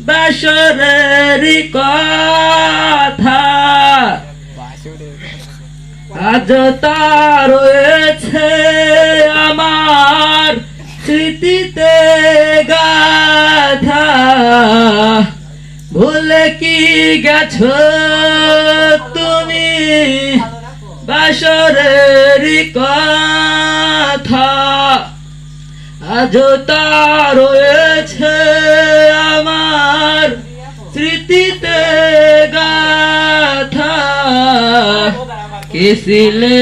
বাসরের কথা আজ তা রয়েছে আমার স্মৃতিতে গাথা। ভুলে কি গেছো তুমি বাসরের কথা, আজ তা রয়েছে আমার স্মৃতিতে গাথা। কে ছিলে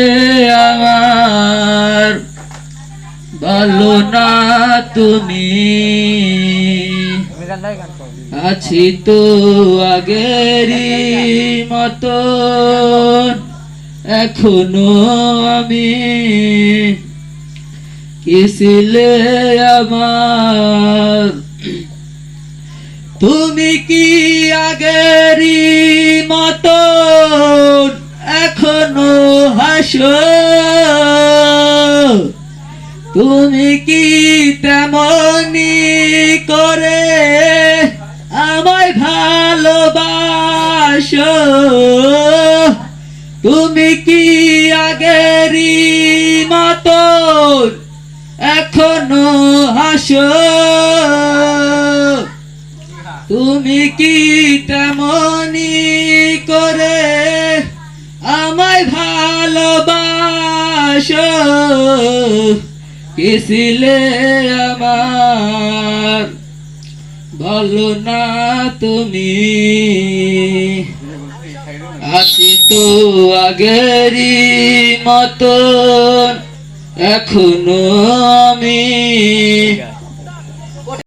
আমার বলো না তুমি, আছি তো আগেরই মতো এখনো আমি। কে ছিলে আমার তুমি কি আগেরই মতো এখনো হাসো? তুমি কি তেমনি করে আমায় ভালোবাসো? তুমি কি আগেরই মতো এখনো হাসো? তুমি কি তেমনি করে আমায় ভালোবাসো? কে ছিলে আমার বলো না তুমি, আছি তো আগেরই মতো এখনো আমি।